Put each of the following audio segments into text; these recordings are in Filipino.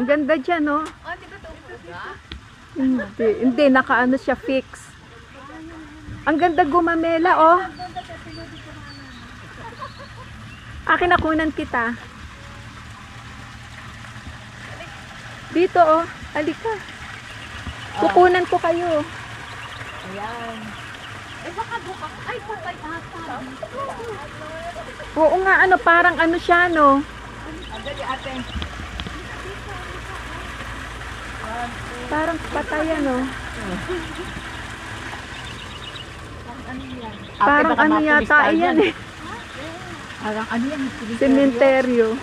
Ang ganda dyan, no? Oh, di ba ito? Hindi, nakaano siya fix. Ang ganda gumamela, oh. Akin nakunan kita. Dito, oh. Halika. Kukunan ko kayo. Ayan. Eh, baka bukas. Ay, patay ata. Oo nga, ano, parang ano siya, no? Dali, ate. Parang patayan, no? Parang ano yata iyan, eh. Parang ano yan? Sementeryo.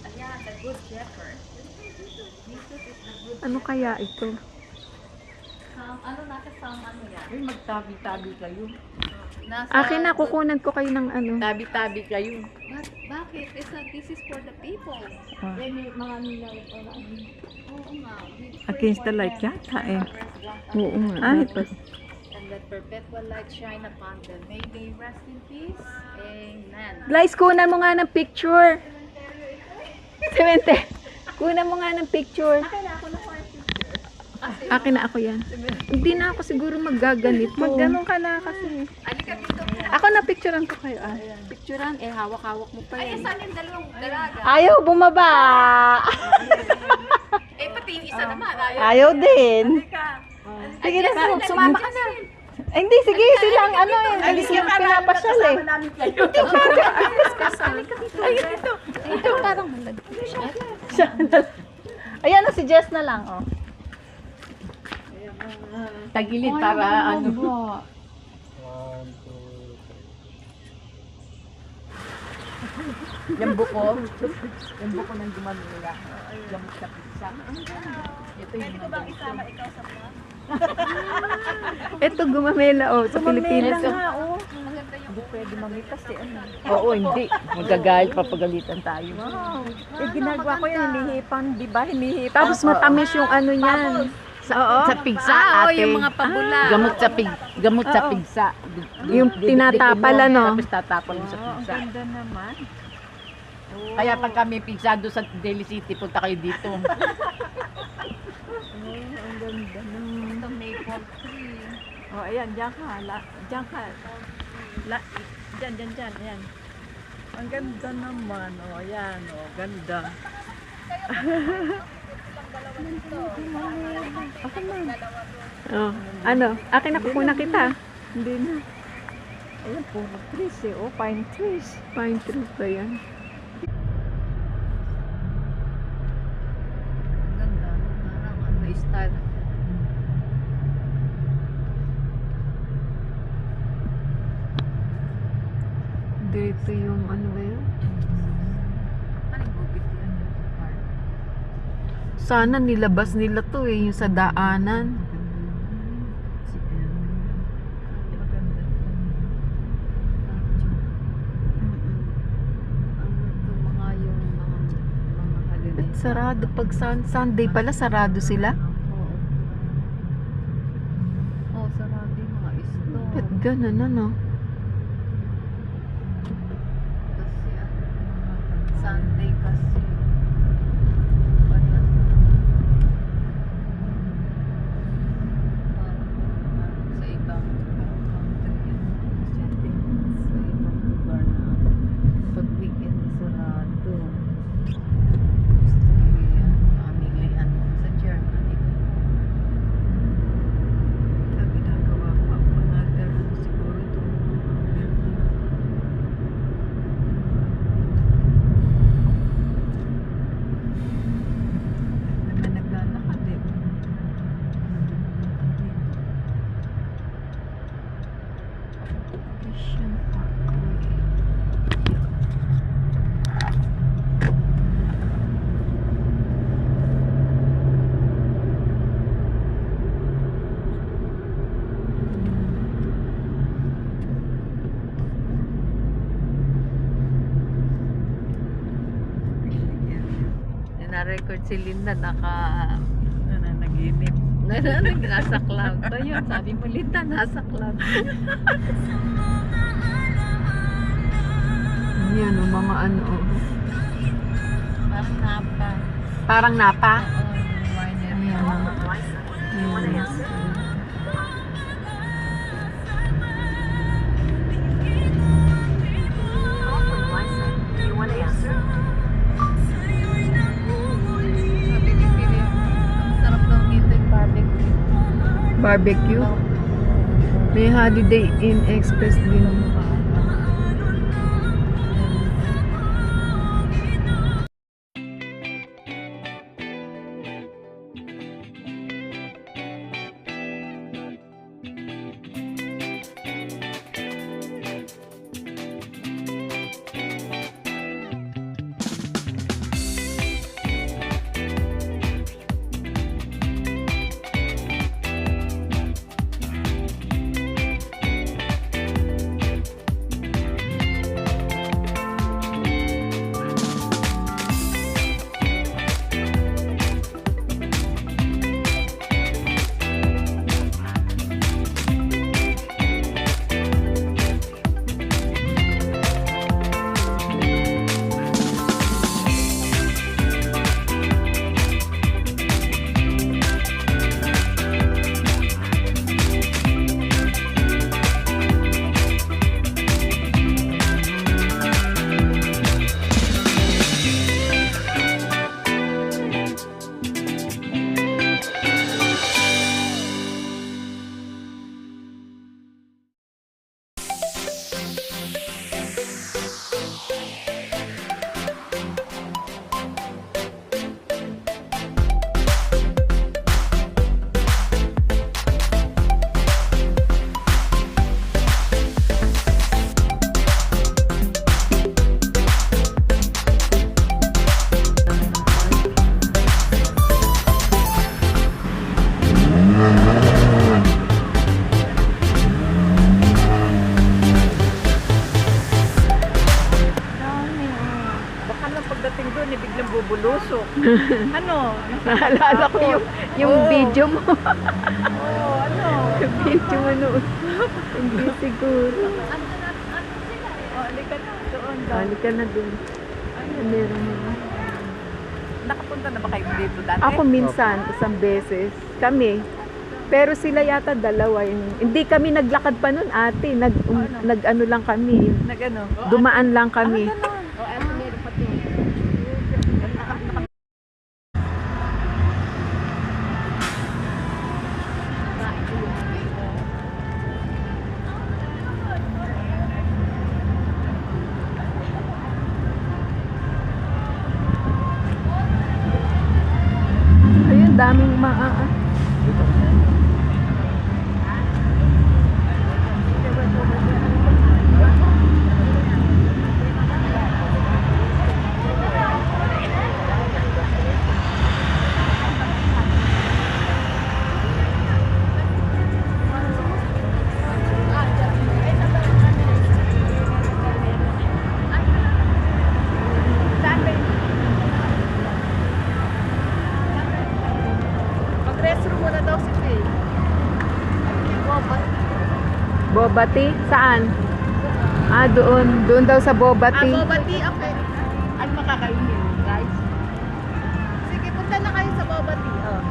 Ayan, the good shepherd. Jesus is the good Ano kaya ito? ano nasa ano yan? Uy, magtabi-tabi kayo. Nasa, Akin na, kukunan ko kayo ng ano. Tabi-tabi kayo. Bakit? This is for the people. Ah. Then, may mga nilalap o na ano. Oo nga. we pray Against for the light them. yata, eh. Oo nga. Dapat. And let perpetual light shine upon them. May they rest in peace. Amen. Lice, kunan mo nga ng picture. Semente. Kunan mo nga ng picture. Akin na ako yan. Hindi na ako siguro maggaganito. Magganon ka na kasi. Alika dito. Ako na picturean ko kayo. Ah. Picturean, hawak-hawak mo pa yan. Ay, saan yung dalawang dalaga? Ayaw bumaba. Eh, pati yung isa naman. Ayaw. Ayaw din. Sige na, sumama ka na. Ay, hindi, sige, silang ano eh. Pinapasyal eh. Ay, dito. Dito, parang malagay. Ayan na, si Jess na lang. Oh. Tagilid para ano. Yung buko ng gumamila. Yung sa pizza. Ito yung Pwede ko bang isama ikaw sa vlog? Ito gumamela oh, sa Pilipinas. Oh. Maganda yung hindi pwede mamita si ano. Oo, hindi. Magagalit, papagalitan tayo. Eh, ginagawa ko yan, hinihipan, di ba? Hinihipan. Tapos matamis yung ano niyan. Sa pigsa, ate. yung mga pabula. Gamot sa pigsa. Yung tinatapal, ano? Tapos tatapal mo sa pigsa. Ganda naman. Kaya pag kami pigsa doon sa Daly City, punta kayo dito. Ang ganda naman. Ito, maple tree. Oh, ayan, diyan ka. Diyan ka. Diyan, ayan. Ang ganda naman. Oh, ayan, oh, ganda. Oh, ano? Akin na, kukuna kita. Hindi na. Ayan, puro trees eh. Oh, pine trees. Pine trees ba yan? Ganda. Parang ano, style. Dito yung ano ba yun? Ano yung bukit yan? Sana nilabas nila to eh, yung sa daanan. At sarado pag Sunday pala, sarado sila. Oo, sarado yung mga isto. Ba't ganun ano? Kasi Sunday kasi. Sa ibang country, sa ibang lugar na pag weekend sarado. Pamilihan sa Germany. Ginagawa pa another siguro to. Naman naglalakad eh. Christian Parkway. Na-record si Linda Nananaginip. nasa cloud. Ayun, sabi mo Linda, nasa cloud. Yan o, mga ano. Oh. Parang napa. Parang napa. Winery. Ayan o. Yes. Sabi ni Philip, ang sarap daw nito yung barbecue. Barbecue. May Holiday Inn Express din. Baka nang pagdating doon, biglang bubulusok. Ano? Naalala ko yung Oo. video mo. Oo, ano? Yung video mo noon. Hindi siguro. Oh, halika na. Doon. Halika na dun. Meron mo. Nakapunta na ba kayo dito dati? Ako minsan, isang beses. Kami. Pero sila yata dalawa. Hindi kami naglakad pa nun, ate. Nag-ano lang kami. Nag-ano? Dumaan lang kami. Oh, eto meron pati. Ayun, daming Mag-restroom muna daw si Phil. Bobati? Saan? Doon. Doon daw sa Bobati. Bobati, okay. Ano makakainin, guys? Sige, punta na kayo sa Bobati. Oh.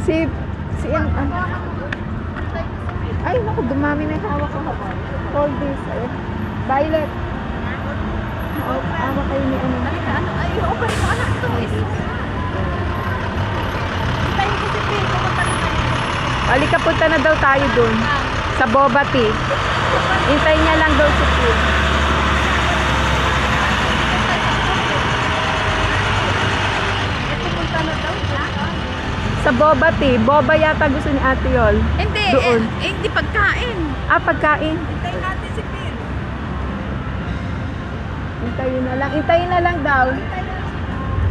Si ay, naku, dumami na yung hawak ko. Hold this. Violet. Hawak kayo ni ano. Ano? Ay, open mo anak to. Hintayin ko si Phil. Pumunta na kayo. Halika, punta na daw tayo dun. Sa Bobati. Hintayin niya lang daw si Phil. Pumunta na daw siya. Sa Bobati. Boba yata gusto ni Ate Yol. Hindi, Doon. hindi pagkain. Pagkain. Hintayin natin si Phil. Hintayin na lang daw.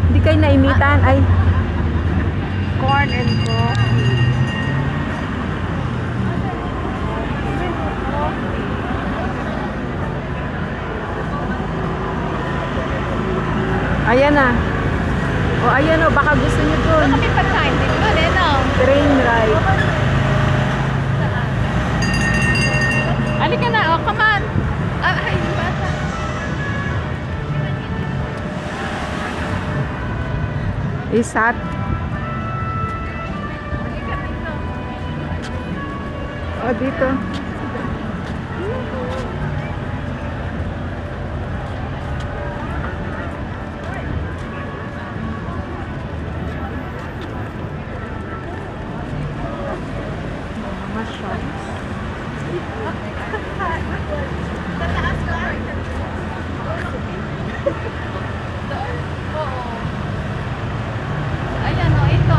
Hindi kayo naimitan. Ay, Corn and coffee. ayan na. O, ayan o, baka gusto niyo dun. Kami pagkain din doon eh, no? Train ride. Halika na, oh, come on. Isat. O, dito. Mga shops. Ayan o, ito.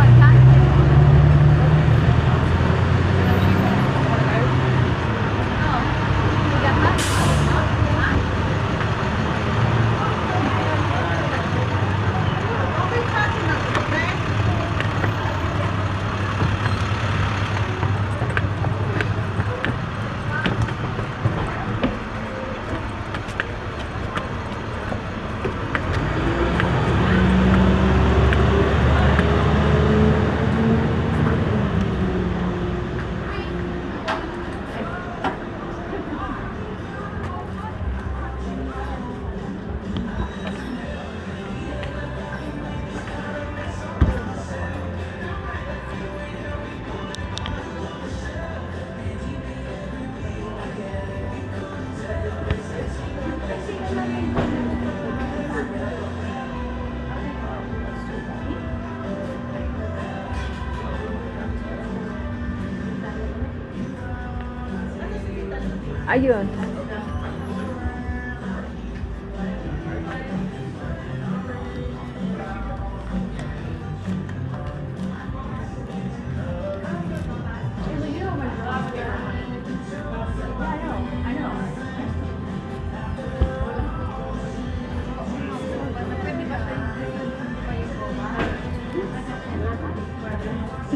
Ayun.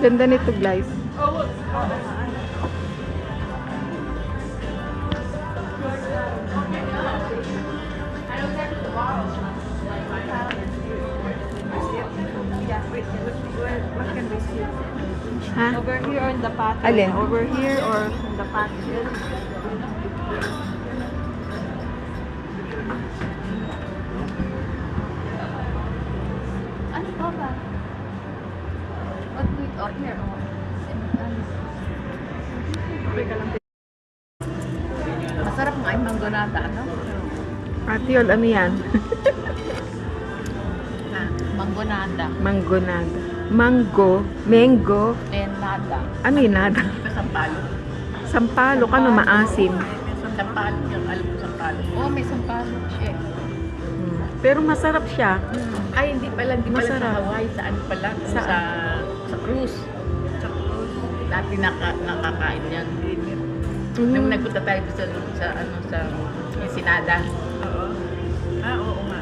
Ganda nito, guys. Ha? Over here or in the patio? Alin? Over here or in the patio? Ano ba ba? What do you... Oh, here. Masarap nga yung manggonada, ano? Atiol, ano yan? Na, manggonada. Manggonada. Mango. Mango. And nada. Ano yung nada? Sampalo. Sampalok. Ano, maasim. Sampalo yung alam ko sampalo. Oo, may sampalo siya. Pero masarap siya. Ay, hindi pala sa Masarap. Hawaii. Saan pala? Saan? Sa cruise. Sa cruise. Dati nakakain yan. Mm. Nung nagpunta tayo sa Ensenada. Oo. Ah, oo nga.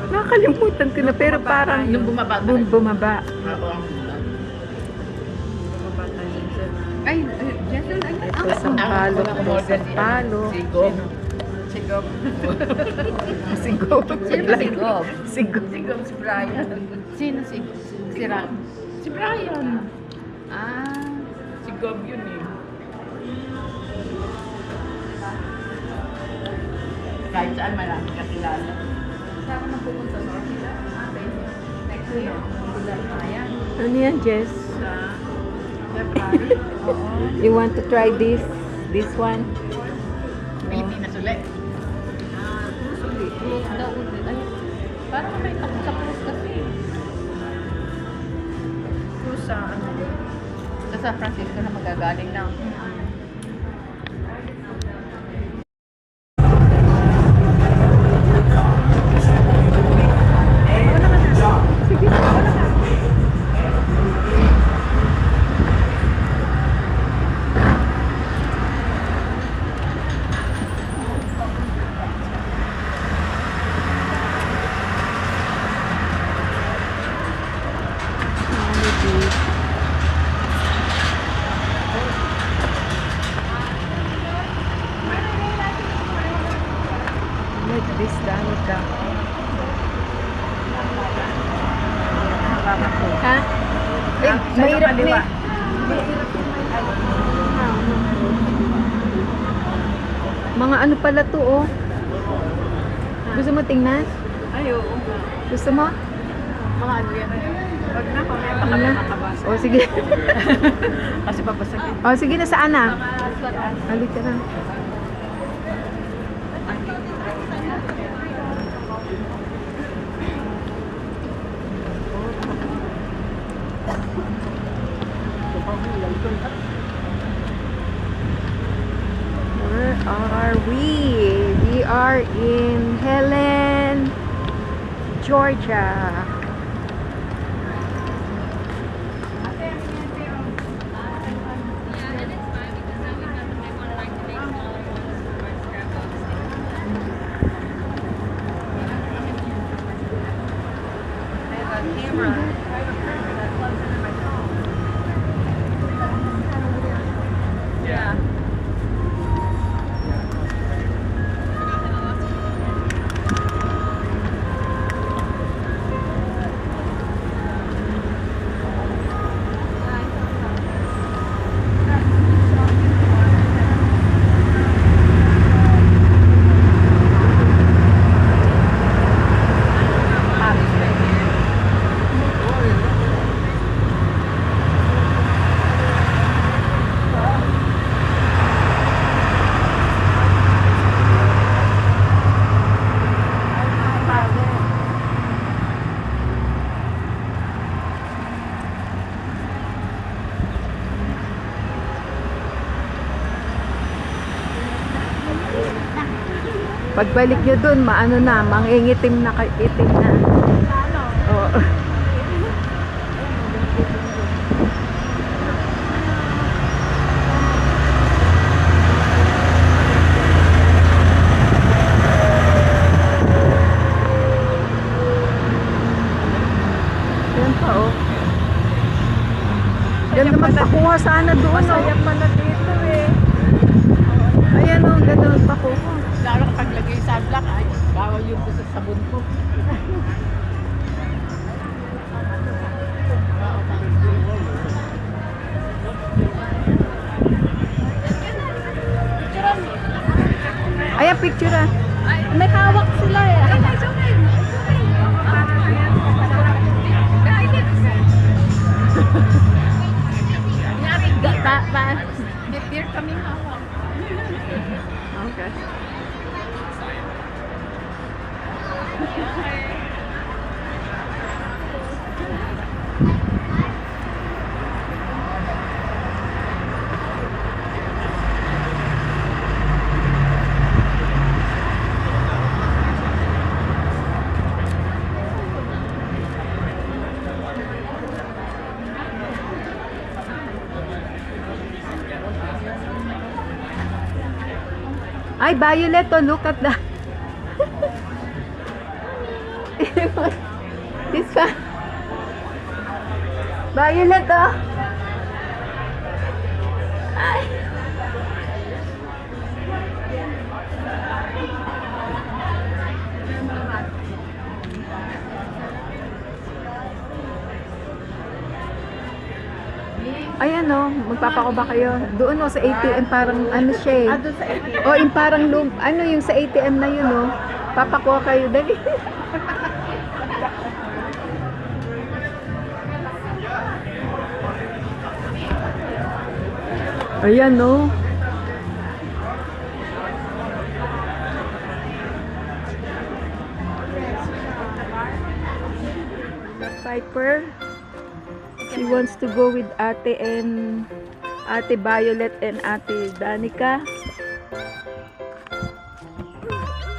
Nakakalimutan ko na, pero parang Nung bumaba tayo. bumaba. Oo. Ay, Jessel, ay, Ito, sampalok. Sampalok. Sigob. Sigob. Sigob. Sino ba Sigob? Sigob. Sigob si Brian. Sino si Ram? Si Brian. Ah, Sigob yun eh. Kahit saan marami kakilala. Saan ka na pupunta sa Orchida? Next year. Ayan. Ano yan, Jess? Sa February. Oo. You want to try this? This one? Pilipinas ulit. Ah, cruise daw ulit. Ay, parang nakita ko sa cruise kasi. Cruise sa ano? Sa San Francisco na magagaling na. Like this, dami ka. Ha? Mahirap na. Mga ano pala to, oh. Gusto mo tingnan? Ay, oo. Gusto mo? mga ano yan. Wag na, pamaya Ano baka na? makabasa. O, sige. Kasi babasagin. O, sige na, saan na? Halika na. Where are we? We are in Helen, Georgia. Pagbalik nyo dun, maano na, mangingitim na, itim na. Oo. Yan pa, oh. Yan naman pakuha sana doon, oh. Masayang man na dito eh. Ayan, oh, gano'n pakuha. Lalo kapag lagay sa black, ay, bawal yung gusto sa sabon ko. Ayan, picture ah. May hawak sila eh. Beer kaming hawak. Okay. Ay, Violet, oh, look at that. This one. Violet, oh. Ay. Ayan, oh, magpapako ba kayo? Doon, oh, sa ATM, parang ano siya eh. Doon sa ATM. O, yung parang ano yung sa ATM na yun, oh. Papakuha kayo, dali. Ayan, oh. Piper. She wants to go with Ate and Ate Violet and Ate Danica.